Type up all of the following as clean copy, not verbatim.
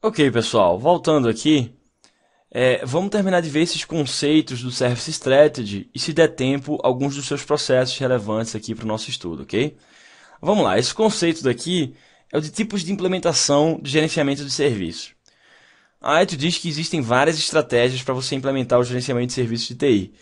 Ok, pessoal, voltando aqui, vamos terminar de ver esses conceitos do Service Strategy e, se der tempo, alguns dos seus processos relevantes aqui para o nosso estudo, ok? Vamos lá, esse conceito daqui é o de tipos de implementação de gerenciamento de serviços. A AETO diz que existem várias estratégias para você implementar o gerenciamento de serviços de TI.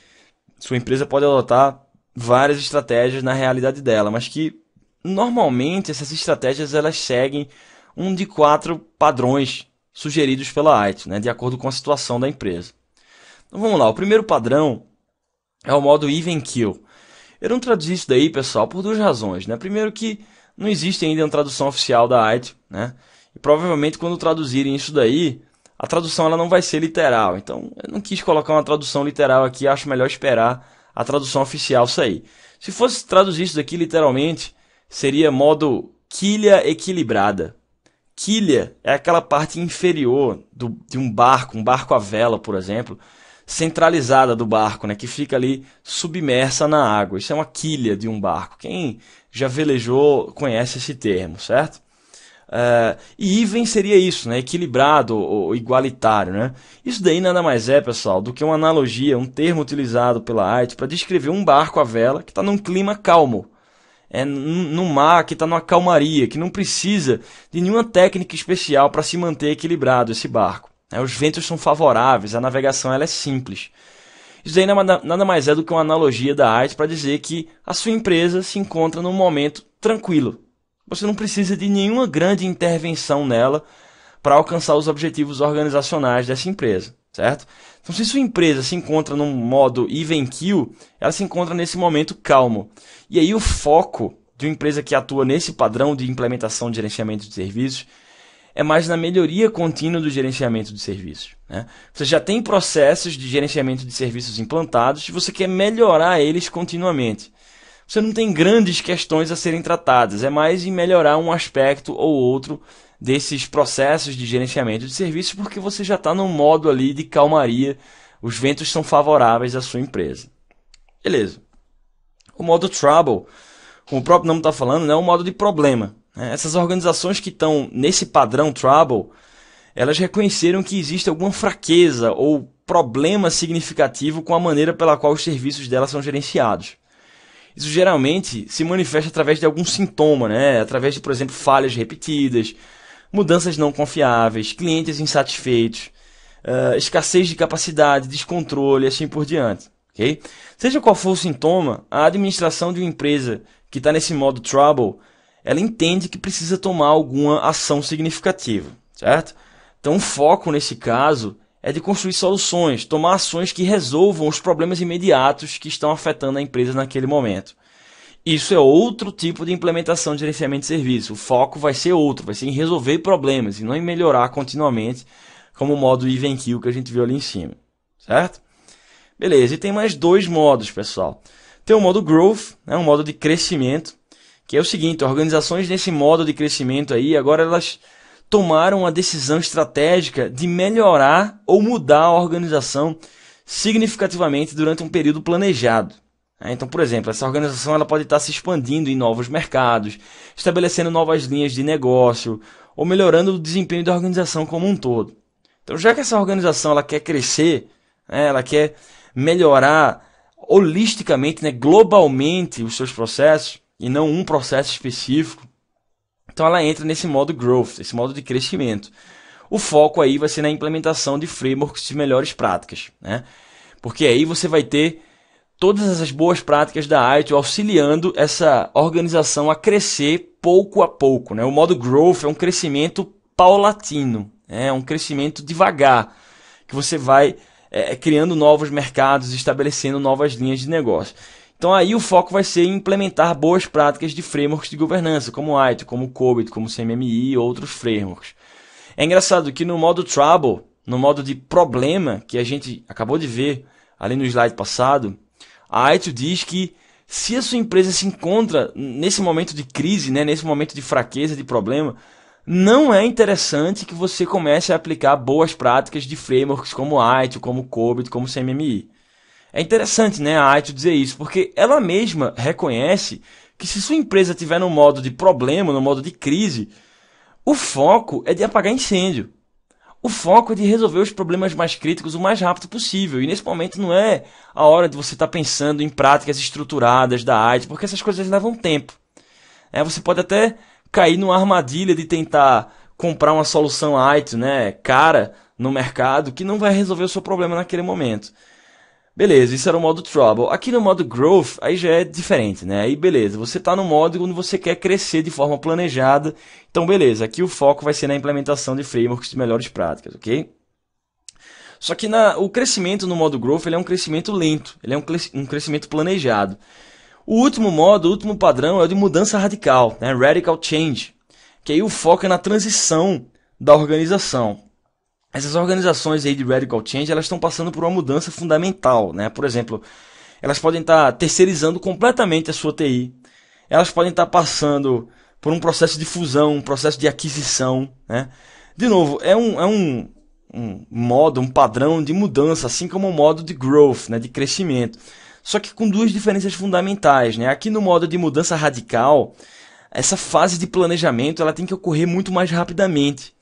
Sua empresa pode adotar várias estratégias na realidade dela, mas que normalmente essas estratégias elas seguem um de quatro padrões sugeridos pela AIT, né, de acordo com a situação da empresa. Então vamos lá, o primeiro padrão é o modo Even Kill. Eu não traduzi isso daí, pessoal, por duas razões. Né? Primeiro que não existe ainda uma tradução oficial da AIT, né? E provavelmente quando traduzirem isso daí, a tradução ela não vai ser literal. Então eu não quis colocar uma tradução literal aqui, acho melhor esperar a tradução oficial sair. Se fosse traduzir isso daqui literalmente, seria modo quilha equilibrada. Quilha é aquela parte inferior de um barco à vela, por exemplo, centralizada do barco, né, que fica ali submersa na água. Isso é uma quilha de um barco. Quem já velejou conhece esse termo, certo? E even seria isso, né, equilibrado ou igualitário. Né? Isso daí nada mais é, pessoal, do que uma analogia, um termo utilizado pela arte para descrever um barco à vela que está num clima calmo. Num mar que está numa calmaria, que não precisa de nenhuma técnica especial para se manter equilibrado esse barco. Os ventos são favoráveis, a navegação ela é simples. Isso aí nada mais é do que uma analogia da arte para dizer que a sua empresa se encontra num momento tranquilo. Você não precisa de nenhuma grande intervenção nela para alcançar os objetivos organizacionais dessa empresa, certo? Então, se sua empresa se encontra num modo even kill, ela se encontra nesse momento calmo. E aí o foco de uma empresa que atua nesse padrão de implementação de gerenciamento de serviços é mais na melhoria contínua do gerenciamento de serviços. Né? Você já tem processos de gerenciamento de serviços implantados e você quer melhorar eles continuamente. Você não tem grandes questões a serem tratadas, é mais em melhorar um aspecto ou outro desses processos de gerenciamento de serviços, porque você já está num modo ali de calmaria, os ventos são favoráveis à sua empresa. Beleza. O modo Trouble, como o próprio nome está falando, é um modo de problema. Né? Essas organizações que estão nesse padrão Trouble, elas reconheceram que existe alguma fraqueza ou problema significativo com a maneira pela qual os serviços delas são gerenciados. Isso geralmente se manifesta através de algum sintoma, né? Através de, por exemplo, falhas repetidas, mudanças não confiáveis, clientes insatisfeitos, escassez de capacidade, descontrole e assim por diante. Okay? Seja qual for o sintoma, a administração de uma empresa que está nesse modo Trouble, ela entende que precisa tomar alguma ação significativa, certo? Então o foco nesse caso é de construir soluções, tomar ações que resolvam os problemas imediatos que estão afetando a empresa naquele momento. Isso é outro tipo de implementação de gerenciamento de serviço. O foco vai ser outro, vai ser em resolver problemas e não em melhorar continuamente, como o modo Even Kill que a gente viu ali em cima, certo? Beleza, e tem mais dois modos, pessoal. Tem o modo Growth, né, um modo de crescimento, que é o seguinte, organizações nesse modo de crescimento aí, agora elas tomaram a decisão estratégica de melhorar ou mudar a organização significativamente durante um período planejado. Então, por exemplo, essa organização ela pode estar se expandindo em novos mercados, estabelecendo novas linhas de negócio ou melhorando o desempenho da organização como um todo. Então, já que essa organização ela quer crescer, né, ela quer melhorar holisticamente, né, globalmente os seus processos e não um processo específico, então ela entra nesse modo growth, esse modo de crescimento. O foco aí vai ser na implementação de frameworks de melhores práticas, né? Porque aí você vai ter todas essas boas práticas da ITIL auxiliando essa organização a crescer pouco a pouco, né? O modo growth é um crescimento paulatino, é um crescimento devagar, que você vai criando novos mercados, estabelecendo novas linhas de negócio. Então aí o foco vai ser em implementar boas práticas de frameworks de governança, como o ITIL, como o COBIT, como o CMMI e outros frameworks. É engraçado que no modo Trouble, no modo de problema, que a gente acabou de ver ali no slide passado, a ITIL diz que se a sua empresa se encontra nesse momento de crise, né, nesse momento de fraqueza, de problema, não é interessante que você comece a aplicar boas práticas de frameworks como o ITIL, como o COBIT, como o CMMI. É interessante, né, a ITIL dizer isso, porque ela mesma reconhece que se sua empresa estiver no modo de problema, no modo de crise, o foco é de apagar incêndio. o foco é de resolver os problemas mais críticos o mais rápido possível. E nesse momento não é a hora de você estar pensando em práticas estruturadas da IT, porque essas coisas levam tempo. Você pode até cair numa armadilha de tentar comprar uma solução IT, né, cara, no mercado, que não vai resolver o seu problema naquele momento. Beleza, isso era o modo Trouble. Aqui no modo Growth, aí já é diferente, né? Aí beleza, você está no modo onde você quer crescer de forma planejada. Então beleza, aqui o foco vai ser na implementação de frameworks de melhores práticas, ok? Só que o crescimento no modo Growth ele é um crescimento lento, ele é um crescimento planejado. O último modo, o último padrão é o de mudança radical, né? Radical Change, que aí o foco é na transição da organização. Essas organizações aí de Radical Change, elas estão passando por uma mudança fundamental, né? Por exemplo, elas podem estar terceirizando completamente a sua TI. Elas podem estar passando por um processo de fusão, um processo de aquisição, né? De novo, é um modo, um padrão de mudança, assim como o modo de growth, né? De crescimento. Só que com duas diferenças fundamentais, né? Aqui no modo de mudança radical, essa fase de planejamento ela tem que ocorrer muito mais rapidamente.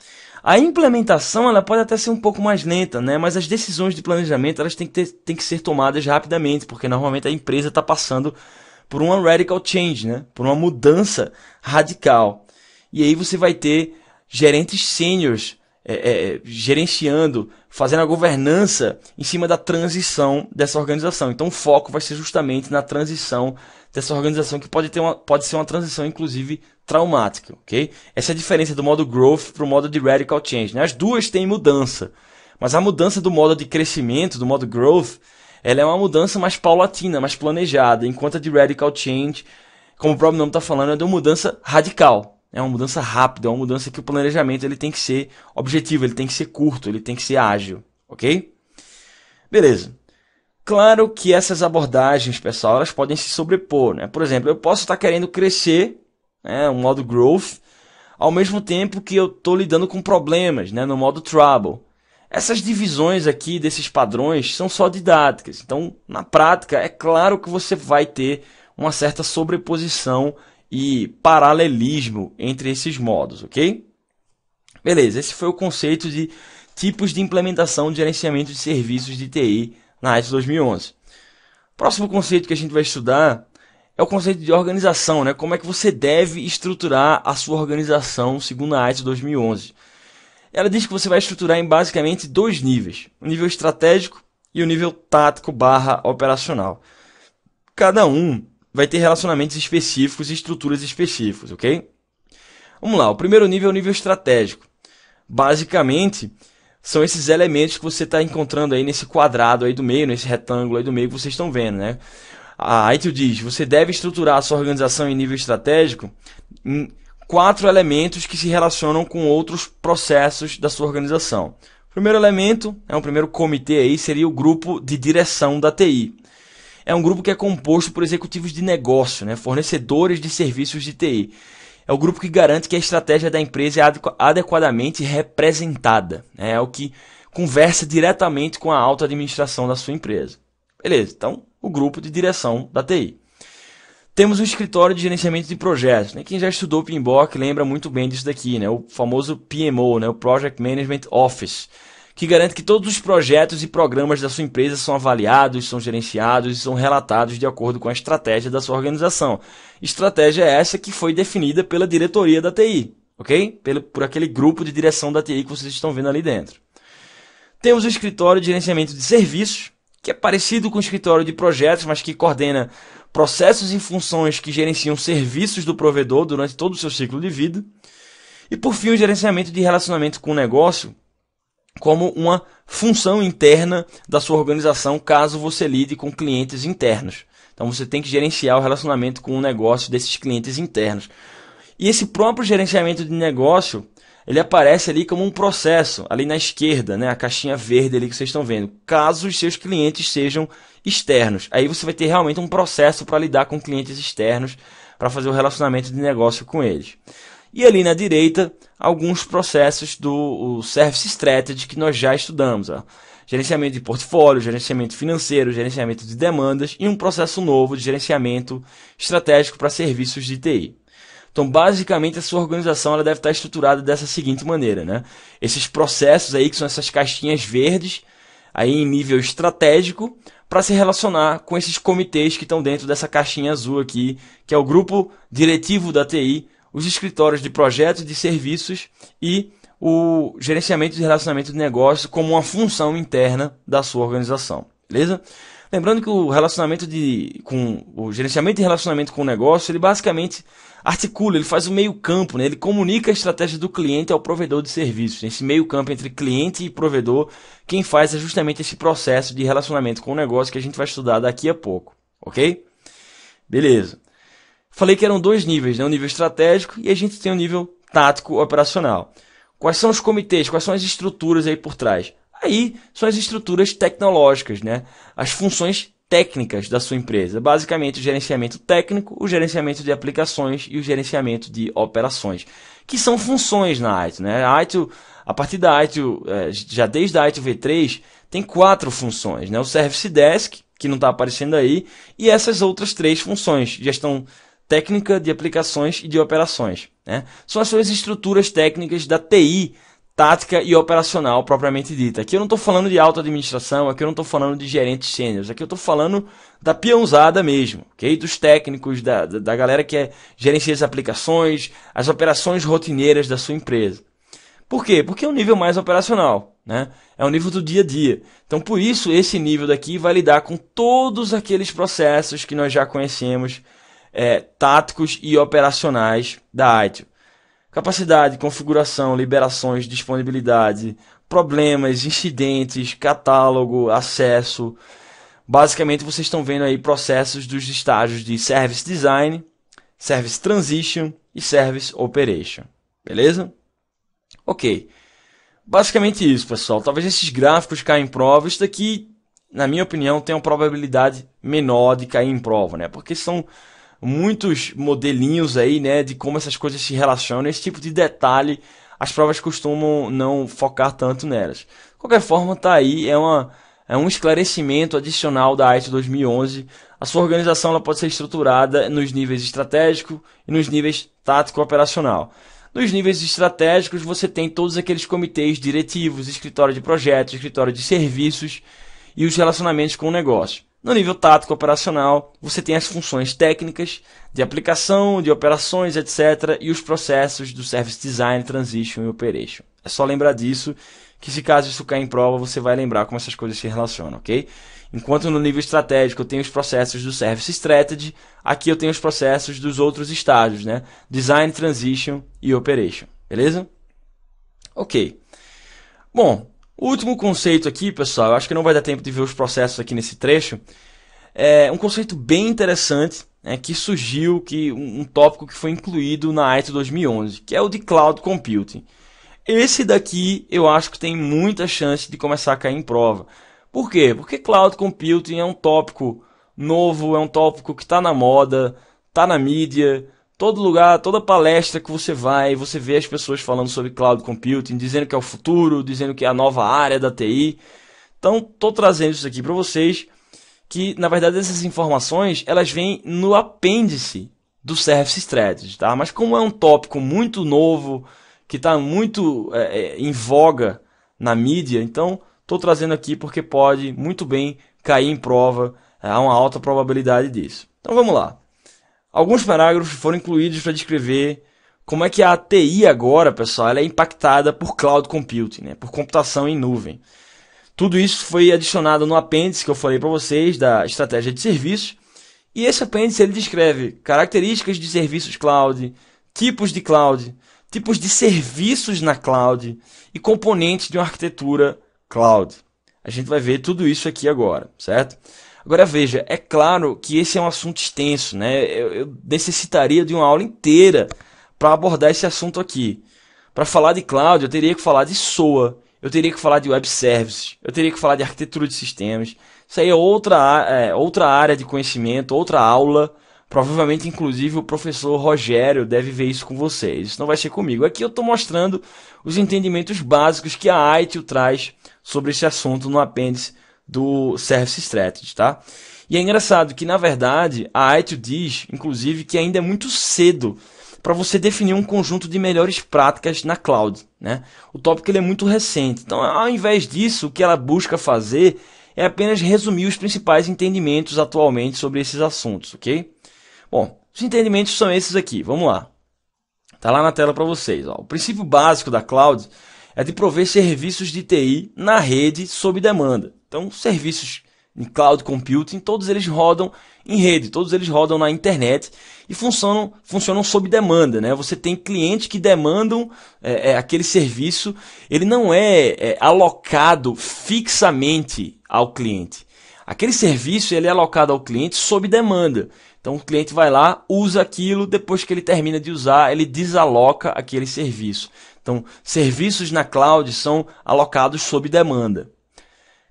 A implementação ela pode até ser um pouco mais lenta, né? Mas as decisões de planejamento elas têm que ser tomadas rapidamente, porque normalmente a empresa está passando por uma radical change, né? Por uma mudança radical. E aí você vai ter gerentes sêniores gerenciando, fazendo a governança em cima da transição dessa organização. Então o foco vai ser justamente na transição dessa organização, que pode ser uma transição, inclusive, traumática, ok? Essa é a diferença do modo Growth para o modo de Radical Change, né? As duas têm mudança, mas a mudança do modo de crescimento, do modo Growth, ela é uma mudança mais paulatina, mais planejada, enquanto a de Radical Change, como o próprio nome está falando, é de uma mudança radical. É uma mudança rápida, é uma mudança que o planejamento ele tem que ser objetivo, ele tem que ser curto, ele tem que ser ágil, ok? Beleza. Claro que essas abordagens, pessoal, elas podem se sobrepor, né? Por exemplo, eu posso estar querendo crescer, né, um modo Growth, ao mesmo tempo que eu estou lidando com problemas, né, no modo Trouble. Essas divisões aqui desses padrões são só didáticas. Então, na prática, é claro que você vai ter uma certa sobreposição e paralelismo entre esses modos, ok? Beleza, esse foi o conceito de tipos de implementação de gerenciamento de serviços de TI na ISO 2011. O próximo conceito que a gente vai estudar é o conceito de organização, né? Como é que você deve estruturar a sua organização segundo a ISO 2011. Ela diz que você vai estruturar em basicamente dois níveis, o nível estratégico e o nível tático / operacional. Cada um vai ter relacionamentos específicos e estruturas específicas, ok? Vamos lá, o primeiro nível é o nível estratégico. Basicamente, são esses elementos que você está encontrando aí nesse quadrado aí do meio, nesse retângulo aí do meio que vocês estão vendo, né? A ITIL diz, você deve estruturar a sua organização em nível estratégico em 4 elementos que se relacionam com outros processos da sua organização. O primeiro elemento, o primeiro comitê aí, seria o grupo de direção da TI. É um grupo que é composto por executivos de negócio, né, fornecedores de serviços de TI. É o grupo que garante que a estratégia da empresa é adequadamente representada. Né, é o que conversa diretamente com a alta administração da sua empresa. Beleza, então o grupo de direção da TI. Temos o escritório de gerenciamento de projetos. Né? Quem já estudou PMBOK lembra muito bem disso daqui, né? O famoso PMO, né? O Project Management Office, que garante que todos os projetos e programas da sua empresa são avaliados, são gerenciados e são relatados de acordo com a estratégia da sua organização. Estratégia essa que foi definida pela diretoria da TI, ok? Por aquele grupo de direção da TI que vocês estão vendo ali dentro. Temos o escritório de gerenciamento de serviços, que é parecido com o escritório de projetos, mas que coordena processos e funções que gerenciam serviços do provedor durante todo o seu ciclo de vida. E por fim, o gerenciamento de relacionamento com o negócio, como uma função interna da sua organização, caso você lide com clientes internos. Então você tem que gerenciar o relacionamento com o negócio desses clientes internos. E esse próprio gerenciamento de negócio, ele aparece ali como um processo, ali na esquerda, né, a caixinha verde ali que vocês estão vendo. Caso os seus clientes sejam externos. Aí você vai ter realmente um processo para lidar com clientes externos, para fazer o relacionamento de negócio com eles. E ali na direita, alguns processos do Service Strategy que nós já estudamos. Ó. Gerenciamento de portfólio, gerenciamento financeiro, gerenciamento de demandas e um processo novo de gerenciamento estratégico para serviços de TI. Então, basicamente, a sua organização ela deve estar estruturada dessa seguinte maneira, né? Esses processos aí, que são essas caixinhas verdes, aí em nível estratégico, para se relacionar com esses comitês que estão dentro dessa caixinha azul aqui, que é o grupo diretivo da TI, os escritórios de projetos e de serviços e o gerenciamento de relacionamento de negócio como uma função interna da sua organização, beleza? Lembrando que o o gerenciamento de relacionamento com o negócio, ele basicamente articula, ele faz o meio campo, né? Ele comunica a estratégia do cliente ao provedor de serviços. Esse meio campo entre cliente e provedor, quem faz é justamente esse processo de relacionamento com o negócio que a gente vai estudar daqui a pouco, ok? Beleza. Falei que eram dois níveis, né? Um nível estratégico e a gente tem um nível tático operacional. Quais são os comitês? Quais são as estruturas aí por trás? Aí são as estruturas tecnológicas, né? As funções técnicas da sua empresa. Basicamente o gerenciamento técnico, o gerenciamento de aplicações e o gerenciamento de operações. Que são funções na ITIL, né? A partir da ITIL, já desde a ITIL V3, tem 4 funções, né? O Service Desk, que não está aparecendo aí, e essas outras 3 funções. Gestão técnica, de aplicações e de operações, né? São as suas estruturas técnicas da TI, tática e operacional propriamente dita. Aqui eu não estou falando de auto-administração, aqui eu não estou falando de gerentes sêniores, aqui eu estou falando da peãozada mesmo, ok? Dos técnicos, da galera que gerencia as aplicações, as operações rotineiras da sua empresa. Por quê? Porque é um nível mais operacional, né? É um nível do dia a dia. Então, por isso, esse nível daqui vai lidar com todos aqueles processos que nós já conhecemos, táticos e operacionais da ITIL. Capacidade, configuração, liberações, disponibilidade, problemas, incidentes, catálogo, acesso. Basicamente, vocês estão vendo aí processos dos estágios de Service Design, Service Transition e Service Operation. Beleza? Ok. Basicamente isso, pessoal. Talvez esses gráficos caem em prova. Isso daqui, na minha opinião, tem uma probabilidade menor de cair em prova, né? Porque são muitos modelinhos aí, né, de como essas coisas se relacionam. Esse tipo de detalhe, as provas costumam não focar tanto nelas. De qualquer forma, tá aí, é um esclarecimento adicional da ITIL 2011. A sua organização ela pode ser estruturada nos níveis estratégico e nos níveis tático operacional. Nos níveis estratégicos, você tem todos aqueles comitês diretivos, escritório de projetos, escritório de serviços e os relacionamentos com o negócio. No nível tático operacional, você tem as funções técnicas, de aplicação, de operações, etc. e os processos do Service Design, Transition e Operation. É só lembrar disso, que se caso isso cair em prova, você vai lembrar como essas coisas se relacionam, ok? Enquanto no nível estratégico eu tenho os processos do Service Strategy, aqui eu tenho os processos dos outros estágios, né? Design, Transition e Operation, beleza? Ok. Bom, o último conceito aqui, pessoal, eu acho que não vai dar tempo de ver os processos aqui nesse trecho. É um conceito bem interessante, né, que surgiu, um tópico que foi incluído na ITIL 2011, que é o de Cloud Computing. Esse daqui eu acho que tem muita chance de começar a cair em prova. Por quê? Porque Cloud Computing é um tópico novo, é um tópico que está na moda, está na mídia. Todo lugar, toda palestra que você vai, você vê as pessoas falando sobre Cloud Computing, dizendo que é o futuro, dizendo que é a nova área da TI. Então, estou trazendo isso aqui para vocês, que na verdade essas informações, elas vêm no apêndice do Service Strategy, tá? Mas como é um tópico muito novo, que está muito em voga na mídia, então estou trazendo aqui porque pode muito bem cair em prova, há uma alta probabilidade disso. Então vamos lá. Alguns parágrafos foram incluídos para descrever como é que a TI agora, pessoal, ela é impactada por Cloud Computing, né? Por computação em nuvem. Tudo isso foi adicionado no apêndice que eu falei para vocês da estratégia de serviços. E esse apêndice ele descreve características de serviços cloud, tipos de serviços na cloud e componentes de uma arquitetura cloud. A gente vai ver tudo isso aqui agora, certo? Agora veja, é claro que esse é um assunto extenso, né? Eu necessitaria de uma aula inteira para abordar esse assunto aqui. Para falar de cloud, eu teria que falar de SOA, eu teria que falar de web services, eu teria que falar de arquitetura de sistemas. Isso aí é outra área de conhecimento, outra aula. Provavelmente, inclusive, o professor Rogério deve ver isso com vocês. Isso não vai ser comigo. Aqui eu estou mostrando os entendimentos básicos que a ITIL traz sobre esse assunto no apêndice do Service Strategy, tá? E é engraçado que, na verdade, a ITIL diz, inclusive, que ainda é muito cedo para você definir um conjunto de melhores práticas na cloud, né? O tópico ele é muito recente, então ao invés disso, o que ela busca fazer é apenas resumir os principais entendimentos atualmente sobre esses assuntos, ok? Bom, os entendimentos são esses aqui, vamos lá. Está lá na tela para vocês. Ó. O princípio básico da cloud é de prover serviços de TI na rede sob demanda. Então, serviços em cloud computing, todos eles rodam em rede, todos eles rodam na internet e funcionam sob demanda, né? Você tem clientes que demandam aquele serviço, ele não é alocado fixamente ao cliente. Aquele serviço ele é alocado ao cliente sob demanda. Então o cliente vai lá, usa aquilo, depois que ele termina de usar, ele desaloca aquele serviço. Então, serviços na cloud são alocados sob demanda.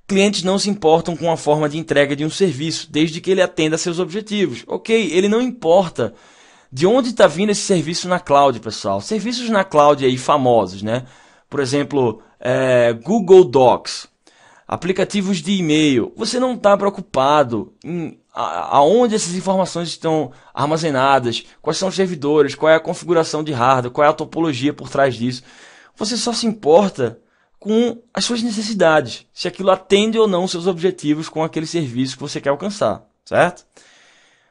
Clientes não se importam com a forma de entrega de um serviço, desde que ele atenda a seus objetivos. Ok, ele não importa de onde está vindo esse serviço na cloud, pessoal. Serviços na cloud aí famosos, né? Por exemplo, Google Docs, aplicativos de e-mail. Você não está preocupado em aonde essas informações estão armazenadas, quais são os servidores, qual é a configuração de hardware, qual é a topologia por trás disso. Você só se importa com as suas necessidades, se aquilo atende ou não os seus objetivos com aquele serviço que você quer alcançar, certo?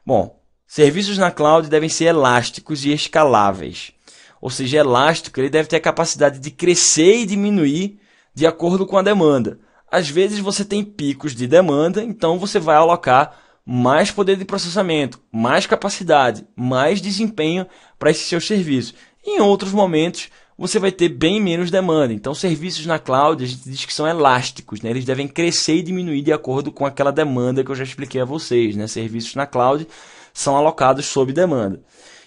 Bom, serviços na cloud devem ser elásticos e escaláveis. Ou seja, elástico, ele deve ter a capacidade de crescer e diminuir de acordo com a demanda. Às vezes você tem picos de demanda, então você vai alocar mais poder de processamento, mais capacidade, mais desempenho para esses seus serviços. Em outros momentos, você vai ter bem menos demanda. Então, serviços na cloud, a gente diz que são elásticos, né? Eles devem crescer e diminuir de acordo com aquela demanda que eu já expliquei a vocês, né? Serviços na cloud são alocados sob demanda.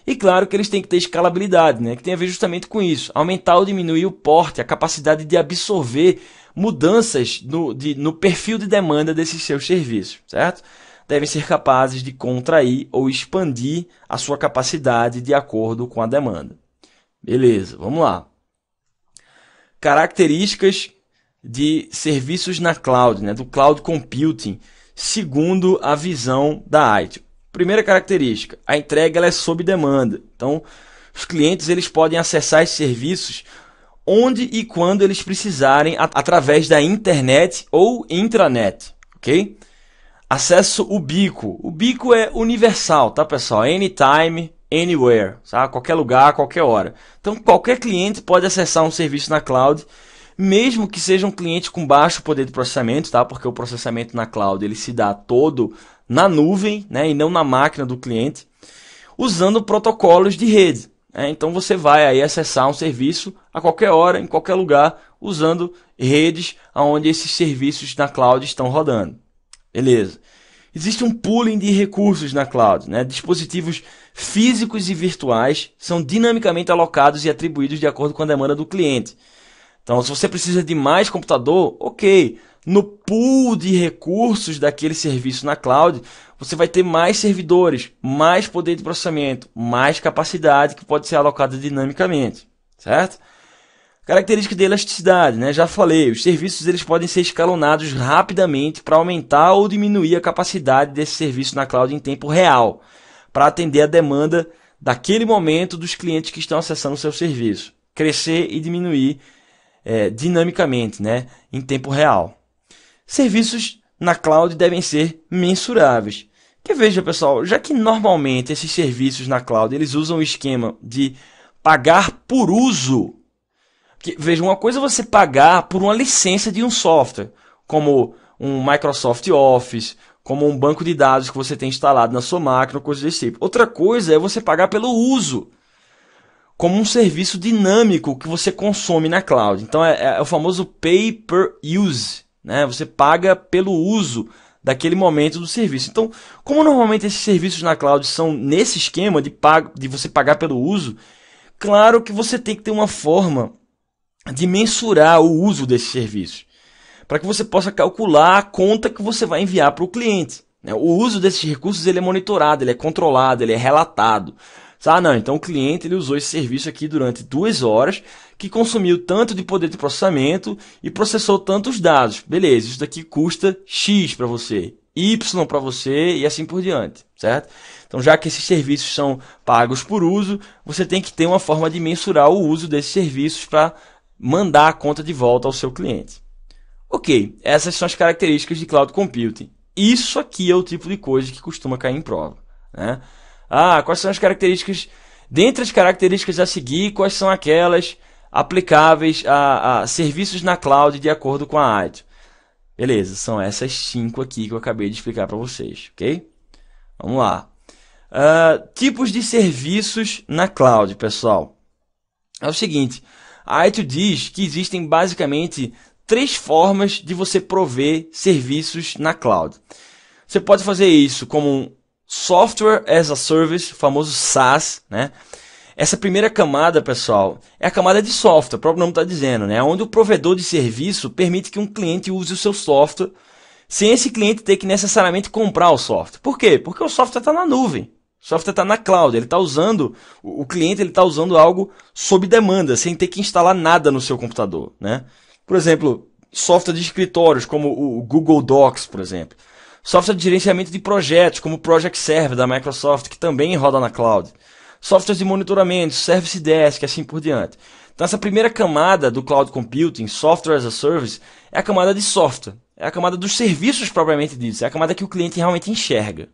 E claro que eles têm que ter escalabilidade, né? Que tem a ver justamente com isso. Aumentar ou diminuir o porte, a capacidade de absorver mudanças no perfil de demanda desses seus serviços, certo? Devem ser capazes de contrair ou expandir a sua capacidade de acordo com a demanda. Beleza, vamos lá. Características de serviços na cloud, né, do cloud computing, segundo a visão da IT. Primeira característica, a entrega ela é sob demanda. Então, os clientes eles podem acessar esses serviços onde e quando eles precisarem através da internet ou intranet, ok? Acesso ubíquo. Ubíquo é universal, tá, pessoal? Anytime, anywhere, sabe? Qualquer lugar, qualquer hora. Então, qualquer cliente pode acessar um serviço na cloud, mesmo que seja um cliente com baixo poder de processamento, tá? Porque o processamento na cloud ele se dá todo na nuvem, né? E não na máquina do cliente, usando protocolos de rede. Então, você vai aí acessar um serviço a qualquer hora, em qualquer lugar, usando redes onde esses serviços na cloud estão rodando. Beleza. Existe um pooling de recursos na cloud, né? Dispositivos físicos e virtuais são dinamicamente alocados e atribuídos de acordo com a demanda do cliente. Então, se você precisa de mais computador, ok. No pool de recursos daquele serviço na cloud, você vai ter mais servidores, mais poder de processamento, mais capacidade que pode ser alocada dinamicamente, certo? Característica de elasticidade, né? Já falei, os serviços eles podem ser escalonados rapidamente para aumentar ou diminuir a capacidade desse serviço na cloud em tempo real, para atender a demanda daquele momento dos clientes que estão acessando o seu serviço. Crescer e diminuir dinamicamente, né? Em tempo real. Serviços na cloud devem ser mensuráveis. Que veja, pessoal, já que normalmente esses serviços na cloud eles usam o esquema de pagar por uso. Veja, uma coisa é você pagar por uma licença de um software, como um Microsoft Office, como um banco de dados que você tem instalado na sua máquina, coisas desse tipo. Outra coisa é você pagar pelo uso, como um serviço dinâmico que você consome na cloud. Então é o famoso pay per use, né? Você paga pelo uso daquele momento do serviço. Então, como normalmente esses serviços na cloud são nesse esquema de você pagar pelo uso, claro que você tem que ter uma forma de mensurar o uso desses serviços, para que você possa calcular a conta que você vai enviar para o cliente. O uso desses recursos ele é monitorado, ele é controlado, ele é relatado. Não, então o cliente ele usou esse serviço aqui durante 2 horas, que consumiu tanto de poder de processamento e processou tantos dados. Beleza, isso daqui custa X para você, Y para você e assim por diante, certo? Então, já que esses serviços são pagos por uso, você tem que ter uma forma de mensurar o uso desses serviços para mandar a conta de volta ao seu cliente. Ok, essas são as características de Cloud Computing. Isso aqui é o tipo de coisa que costuma cair em prova, né? Quais são as características? Dentre as características a seguir, quais são aquelas aplicáveis a serviços na cloud de acordo com a ITIL? Beleza, são essas 5 aqui que eu acabei de explicar para vocês, ok? Vamos lá. Tipos de serviços na cloud, pessoal. É o seguinte, a ITIL diz que existem basicamente 3 formas de você prover serviços na cloud. Você pode fazer isso como um Software as a Service, famoso SaaS, né? Essa primeira camada, pessoal, é a camada de software, o próprio nome está dizendo, né? Onde o provedor de serviço permite que um cliente use o seu software sem esse cliente ter que necessariamente comprar o software. Por quê? Porque o software está na nuvem, o software está na cloud, ele está usando, o cliente está usando algo sob demanda, sem ter que instalar nada no seu computador, né? Por exemplo, software de escritórios, como o Google Docs, por exemplo. Software de gerenciamento de projetos, como o Project Server da Microsoft, que também roda na cloud. Softwares de monitoramento, Service Desk, assim por diante. Então essa primeira camada do Cloud Computing, Software as a Service, é a camada de software. É a camada dos serviços propriamente disso. É a camada que o cliente realmente enxerga.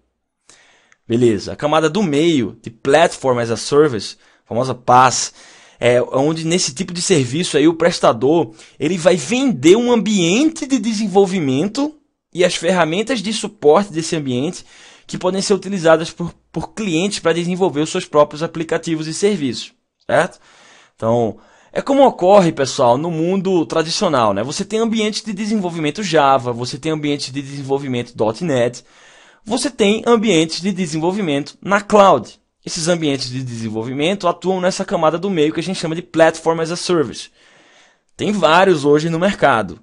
Beleza. A camada do meio, de Platform as a Service, a famosa PaaS, é onde nesse tipo de serviço aí o prestador ele vai vender um ambiente de desenvolvimento e as ferramentas de suporte desse ambiente que podem ser utilizadas por clientes para desenvolver os seus próprios aplicativos e serviços, certo? Então, é como ocorre, pessoal, no mundo tradicional, né? Você tem ambientes de desenvolvimento Java, você tem ambientes de desenvolvimento .NET, você tem ambientes de desenvolvimento na cloud. Esses ambientes de desenvolvimento atuam nessa camada do meio que a gente chama de Platform as a Service. Tem vários hoje no mercado.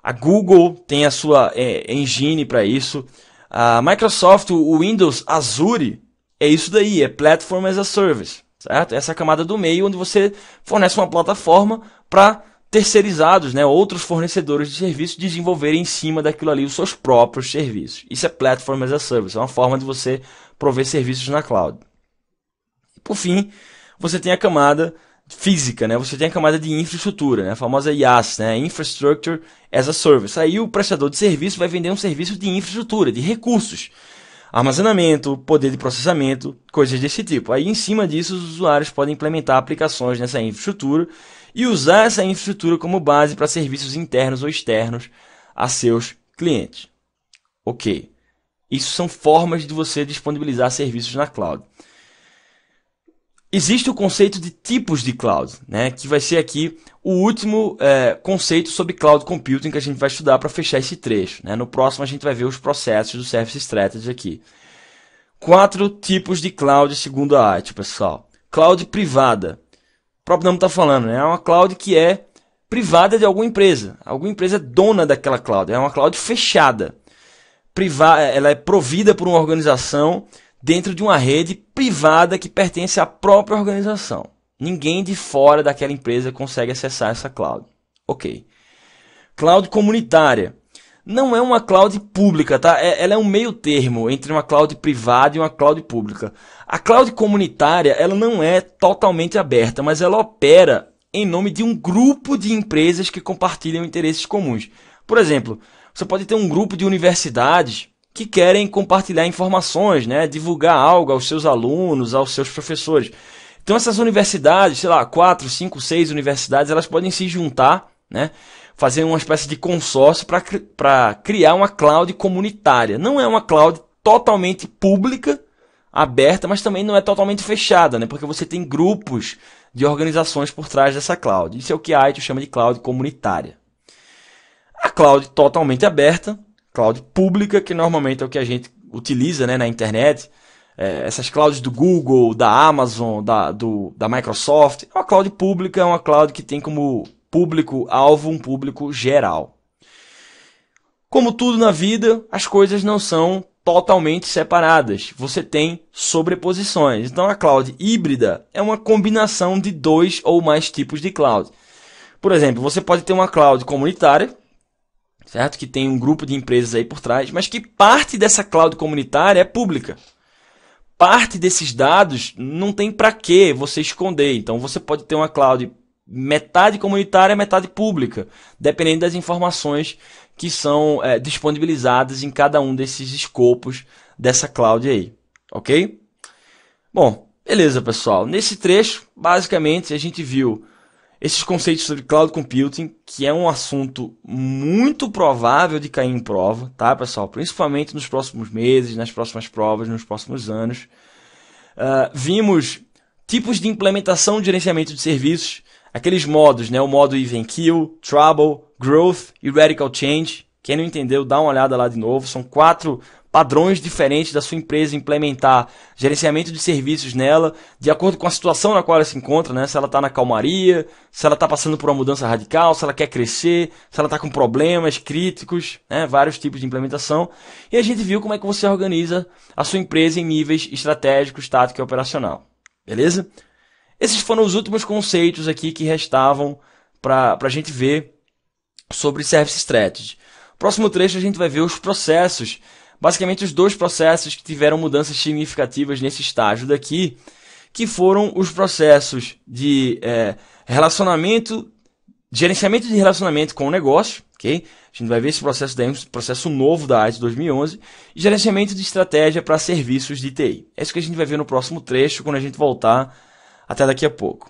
A Google tem a sua engine para isso. A Microsoft, o Windows Azure, é isso daí, é Platform as a Service, certo? Essa é a camada do meio onde você fornece uma plataforma para terceirizados, né, outros fornecedores de serviços desenvolverem em cima daquilo ali os seus próprios serviços. Isso é Platform as a Service, é uma forma de você prover serviços na cloud. Por fim, você tem a camada física, né? Você tem a camada de infraestrutura, né? A famosa IaaS, né? Infrastructure as a Service. Aí o prestador de serviço vai vender um serviço de infraestrutura, de recursos, armazenamento, poder de processamento, coisas desse tipo. Aí em cima disso os usuários podem implementar aplicações nessa infraestrutura e usar essa infraestrutura como base para serviços internos ou externos a seus clientes. Ok. Isso são formas de você disponibilizar serviços na cloud. Existe o conceito de tipos de cloud, né, que vai ser aqui o último conceito sobre cloud computing que a gente vai estudar para fechar esse trecho, né? No próximo a gente vai ver os processos do Service Strategy aqui. 4 tipos de cloud segundo a ITIL, pessoal. Cloud privada. O próprio nome está falando, né? É uma cloud que é privada de alguma empresa é dona daquela cloud, é uma cloud fechada. Ela é provida por uma organização dentro de uma rede privada que pertence à própria organização. Ninguém de fora daquela empresa consegue acessar essa cloud. Ok. Cloud comunitária. Não é uma cloud pública, tá? Ela é um meio termo entre uma cloud privada e uma cloud pública. A cloud comunitária, ela não é totalmente aberta, mas ela opera em nome de um grupo de empresas que compartilham interesses comuns. Por exemplo, você pode ter um grupo de universidades que querem compartilhar informações, né? Divulgar algo aos seus alunos, aos seus professores. Então essas universidades, sei lá, 4, 5, 6 universidades, elas podem se juntar, né? Fazer uma espécie de consórcio para criar uma cloud comunitária. Não é uma cloud totalmente pública, aberta, mas também não é totalmente fechada, né? Porque você tem grupos de organizações por trás dessa cloud. Isso é o que a ITIL chama de cloud comunitária. A cloud totalmente aberta, cloud pública, que normalmente é o que a gente utiliza, né, na internet. Essas clouds do Google, da Amazon, da Microsoft. É uma cloud pública, é uma cloud que tem como público-alvo um público geral. Como tudo na vida, as coisas não são totalmente separadas. Você tem sobreposições. Então a cloud híbrida é uma combinação de 2 ou mais tipos de cloud. Por exemplo, você pode ter uma cloud comunitária, certo? Que tem um grupo de empresas aí por trás, mas que parte dessa cloud comunitária é pública. Parte desses dados não tem para que você esconder. Então você pode ter uma cloud metade comunitária, metade pública, dependendo das informações que são disponibilizadas em cada um desses escopos dessa cloud aí, ok? Bom, beleza, pessoal. Nesse trecho, basicamente, a gente viu esses conceitos sobre cloud computing, que é um assunto muito provável de cair em prova, tá, pessoal? Principalmente nos próximos meses, nas próximas provas, nos próximos anos. Vimos tipos de implementação de gerenciamento de serviços, aqueles modos, né? O modo Even Kill, Trouble, Growth e Radical Change. Quem não entendeu, dá uma olhada lá de novo. São 4 padrões diferentes da sua empresa implementar gerenciamento de serviços nela, de acordo com a situação na qual ela se encontra, né? Se ela está na calmaria, se ela está passando por uma mudança radical, se ela quer crescer, se ela está com problemas críticos, né? Vários tipos de implementação. E a gente viu como é que você organiza a sua empresa em níveis estratégicos, tático e operacional. Beleza? Esses foram os últimos conceitos aqui que restavam para a gente ver sobre Service Strategy. Próximo trecho a gente vai ver os processos, basicamente os 2 processos que tiveram mudanças significativas nesse estágio daqui, que foram os processos de relacionamento, gerenciamento de relacionamento com o negócio, ok? A gente vai ver esse processo daí, um processo novo da ISO 2011, e gerenciamento de estratégia para serviços de TI. É isso que a gente vai ver no próximo trecho, quando a gente voltar. Até daqui a pouco.